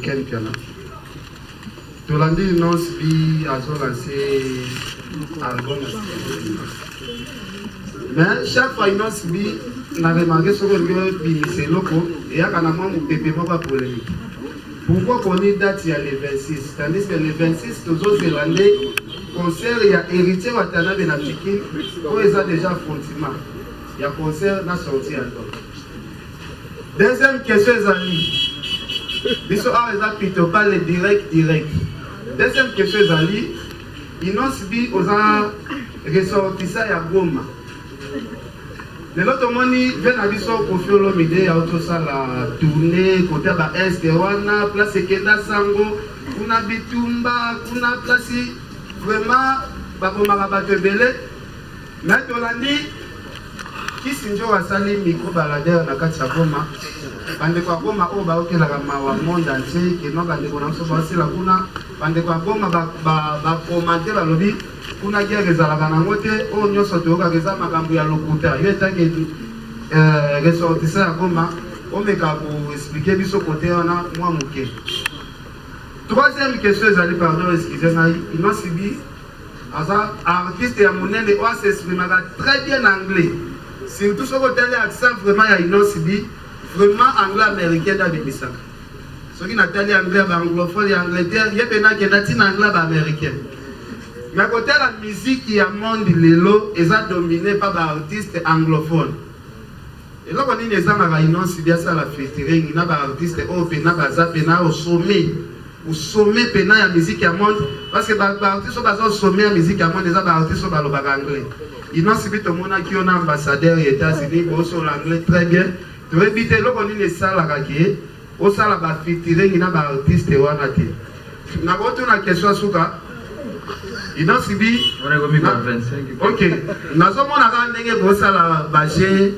africaine piano. Tolandi non sbi a lancé album. Mais chaque fois il non sbi n'a remarqué ce que c'est loco et à kanama mon pépé pas polémique. Pourquoi qu'on est date il y a les 26, tandis que les 26 toujours zélandais concert il y a héritier Watana Benafiki où ils ont déjà fondement. Il y a concert n'a sorti album. Deuxième question les amis. Biso a ils ont plutôt pas les direct. Deuxième question les amis. Ils n'ont subi aux ressorti ça à Goma. Les autres moni viennent à biso confier l'homme idée à auto ça la tournée côté ba est wana place Kenda Sango kuna bitumba kuna place vraiment ba bomaka bato belé mais Tolandi qui sinjo asali micro baladeur na kati ya Goma bande kwa Goma o ba okela kama wa monde entier que no bande kona so ba sila kuna bande kwa Goma ba commenter ba lobi kuna guerre ezalaka nango te oyo nyonso toyokaka eza makambo ya lokuta yo etangi ressortissa ya Goma omeka koexplike biso kote wana mwa moke. Troisième question ezali pardon excusez ngai inosibi aza artiste ya monene oyo s'exprimaka très bien anglais surtout soki otali accent vraiment ya inosibi vraiment anglais américain dabebisaka soki natali anglais ya baanglophone ya Angleterre ye mpe nakenda ntina anglais baaméricain. Mais côté la musique qui a monde lelo est dominé par des artistes anglophones. Et là on est dans la réunion si bien ça la featuring na ba artiste au pena baza pena au sommet pena la musique à monde parce que ba artiste sont au sommet la musique à monde des artistes sont dans anglais. Ils n'ont si vite au monde qui on ambassadeur des États-Unis pour sur l'anglais très bien. Tu veux éviter là on est ça la raquer au ça la ba featuring na ba artiste wana te. Na boto na question suka il a subi. On est remis par 25. Ok. Nous avons un bossa la bagé,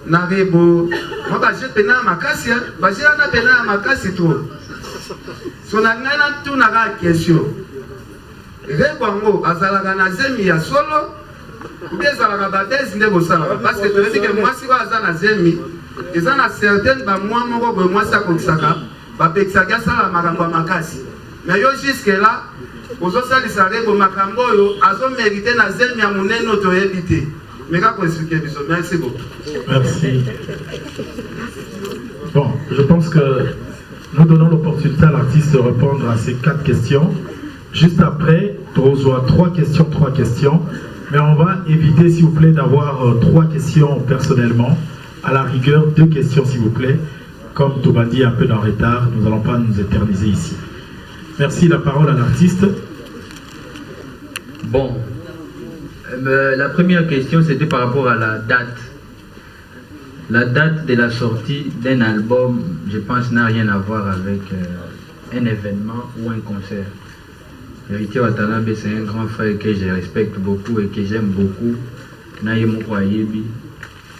narebo. Moi bagé pena makasi, bagé na pena makasi tout. Son angana tout na question. Rebongo azala na zemi ya solo. Ou bien azala badez ne bossa parce que tu dis que moi si va azala zemi, ils ont certaines ba moi moko moi ça comme ça ba pexaga ça la makambo makasi. Mais yo jusque là Ozo sali sare bo makambo yo azo mérité na zemi ya munene to éviter. Mais kako expliquer biso. Merci beaucoup. Merci. Bon, je pense que nous donnons l'opportunité à l'artiste de répondre à ces 4 questions. Juste après, tu reçois 3 questions. Mais on va éviter, s'il vous plaît, d'avoir 3 questions personnellement. À la rigueur, 2 questions, s'il vous plaît. Comme Tobandi est un peu en retard, nous n'allons pas nous éterniser ici. Merci, la parole à l'artiste. Bon, la première question c'était par rapport à la date. La date de la sortie d'un album, je pense, n'a rien à voir avec un événement ou un concert. Héritier Watanabe, c'est un grand frère que je respecte beaucoup et que j'aime beaucoup.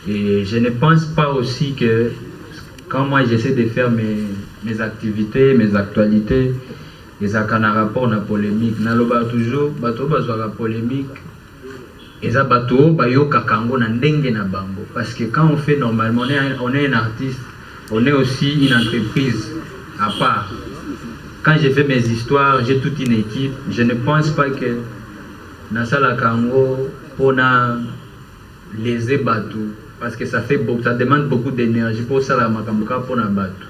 Et je ne pense pas aussi que quand moi j'essaie de faire mes activités, mes actualités, et ça a un rapport à la polémique. Naloba toujours, bateau bazwa la polémique. Et ça bateau bayo kakango na ndenge na bango. Parce que quand on fait normalement, on est un artiste, on est aussi une entreprise à part. Quand j'ai fait mes histoires, j'ai toute une équipe. Je ne pense pas que Nasala Kango on a léser bateau. Parce que ça demande beaucoup d'énergie pour ça la makambuka pour la bateau.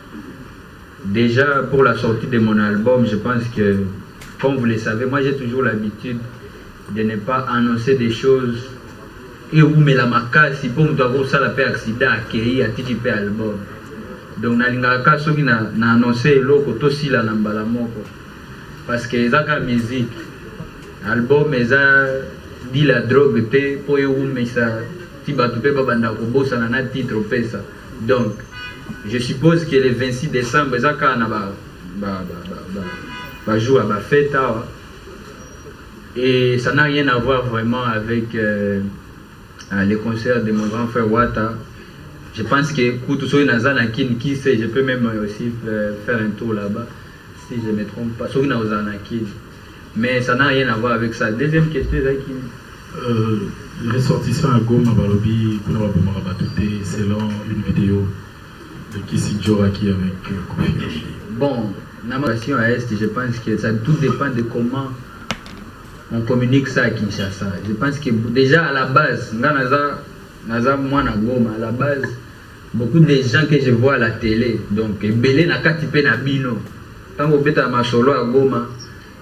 Déjà, pour la sortie de mon album, je pense que, comme vous le savez, moi j'ai toujours l'habitude de ne pas annoncer des choses. Et où mais la marque, si pour nous avoir ça, la paix accident, accueilli, à titre album. Donc, na ceux qui n'a annoncé l'autre aussi la nambala moko. Parce que les la musique, album, ils ont dit la drogue, pour où mais ça, si tu peux pas banda robo, ça n'a titre ça. Donc, je suppose que le 26 décembre, ça va jouer à ma fête. Et ça n'a rien à voir vraiment avec les concerts de mon grand frère Wata. Je pense que qui sait, je peux même aussi faire un tour là-bas, si je ne me trompe pas. Mais ça n'a rien à voir avec ça. Deuxième question, les ressortissants à Goma Balobi, selon une vidéo de Kissinjora qui avec Kofi. Bon, Dans ma question à Est, je pense que ça tout dépend de comment on communique ça à Kinshasa. Je pense que déjà à la base, moi à la base, beaucoup de gens que je vois à la télé, donc Belé n'a qu'à typer na bino. Quand vous êtes à Masolo à Goma,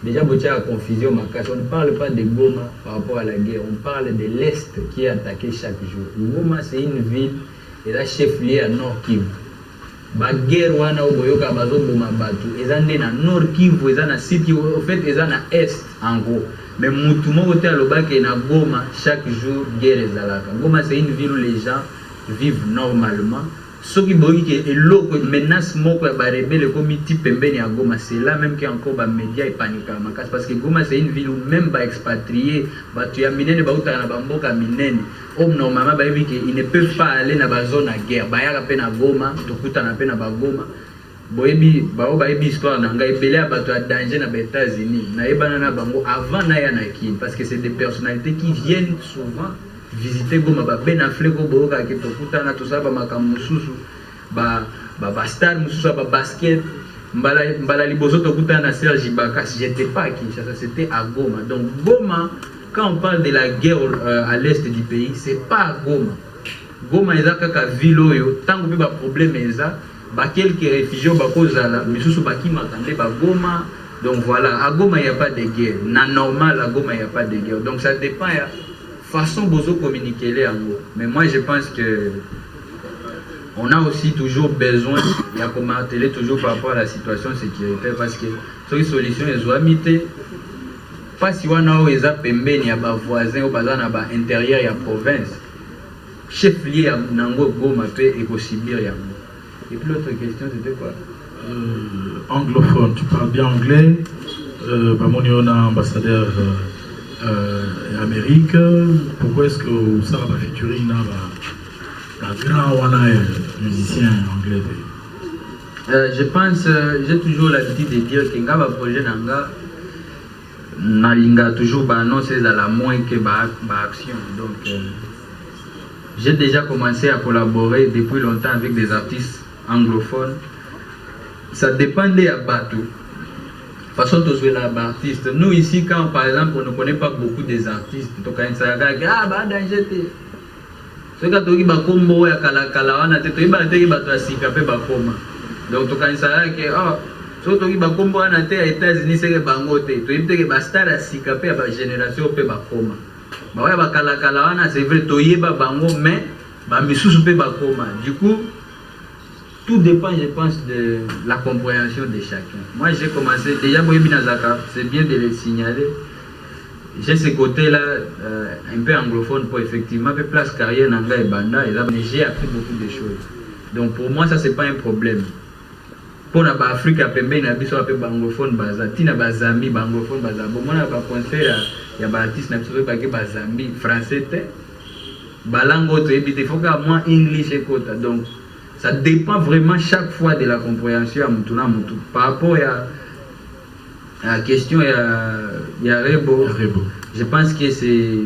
déjà vous avez la confusion. On ne parle pas de Goma par rapport à la guerre, on parle de l'Est qui est attaqué chaque jour. Goma c'est une ville et la chef-lieu à Nord Kivu. La guerre wana oboyoka bazo boma batu ezande na Nord Kivu ezana site au fait ezana Est en gros. Mais mutu moko te alobaki na Goma chaque jour guerre ezalaka. Goma c'est une ville où les gens vivent normalement. Ce qui boyi que eloko menace moko ya ba rebelle comme type pembeni ya Goma, c'est là même qu'il y a encore ba médias et panique makasi parce que Goma c'est une ville où même ba expatriés batu ya minene ba uta na ba mboka minene normalement ba yebi que ils ne peuvent pas aller na ba zone à guerre ba yaka pe na Goma to kuta na pe na ba Goma boyebi ba yebi histoire na ngai belé batu ya danger na ba États-Unis na yebana na bango avant na ya na kin parce que c'est des personnalités qui viennent souvent visiter Goma ba Ben Affleck boyoka ke to kuta na to sa ba makambo mususu ba star mususu ba basket mbala liboso to kuta na Serge Ibaka. J'étais pas à Kinshasa, c'était à Goma. Donc Goma, quand on parle de la guerre à l'est du pays, c'est pas à Goma. Goma eza kaka ville oyo tango pe ba problème eza ba quelques réfugiés ba kozala misusu ba ki makande ba Goma. Donc voilà, à Goma il y a pas de guerre. Na normal à Goma il y a pas de guerre. Donc ça dépend ya façon bozo communiquer les ango. Mais moi je pense que on a aussi toujours besoin de commenter toujours par rapport à la situation sécuritaire parce que sur les solutions les amitiés pas si on a les pembeni ya ba voisins ou bazana ba intérieur ya province chef lié ya nango Goma pe éco-sibir ya. Et puis l'autre question c'était quoi? Anglophone, tu parles bien anglais. Bamoni on a ambassadeur Amérique. Pourquoi est-ce que ça va featuring là un grand musicien anglais? Je pense, j'ai toujours l'habitude de dire que le projet Nanga n'a toujours annoncé à la moins que action. Donc, j'ai déjà commencé à collaborer depuis longtemps avec des artistes anglophones. Ça dépendait à Batou. Façon de jouer l'artiste. Nous ici, quand par exemple on ne connaît pas beaucoup des artistes, donc quand ça danger. Ce que tu as combo ya kala wana te to ibate ki bato asika pe bakoma. Donc to kanisa ke so to ki bakombo wana te ya États-Unis c'est bango te. To ibite ke ba star asika pe ba génération pe bakoma. Ba wa ba kala wana c'est vrai to yeba bango mais ba misusu pe bakoma. Du coup tout dépend je pense de la compréhension de chacun. Moi j'ai commencé déjà boyebi nazaka, c'est bien de le signaler. J'ai ce côté-là un peu anglophone pour effectivement faire place carrière dans et banda et là j'ai appris beaucoup de choses. Donc pour moi ça c'est pas un problème. Pour la Afrique à pembe na biso peu anglophone baza, tina bazambi anglophone baza. Bon moi na ba concert ya ba artiste na biso ba ke bazambi français te. Balango to ebite faut que moi English écoute. Donc ça dépend vraiment chaque fois de la compréhension à mutuna mutu. Par rapport à la question il y a Rebo. Je pense que c'est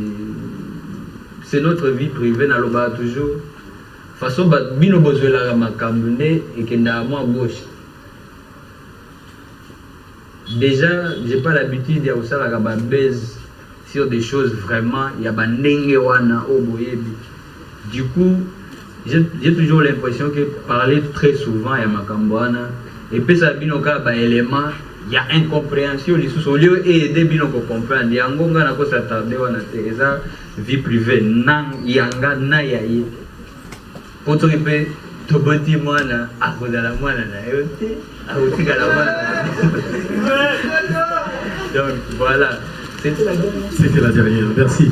notre vie privée dans le bar toujours. Façon bino besoin la makamune et que na moi gauche. Déjà, j'ai pas l'habitude de ça la base sur des choses vraiment il y a bandenge wana oboyebi. Du coup, j'ai toujours l'impression que parler très souvent il y a makamboana et puis ça bino ka ba élément il y a incompréhension les sous au lieu aider bino ko comprendre yangonga na ko s'attarder wana teza vie privée nang yanga na yaye poto pe to boti mwana akodala mwana na yote akotika la mwana. Donc voilà, c'était la dernière. Merci.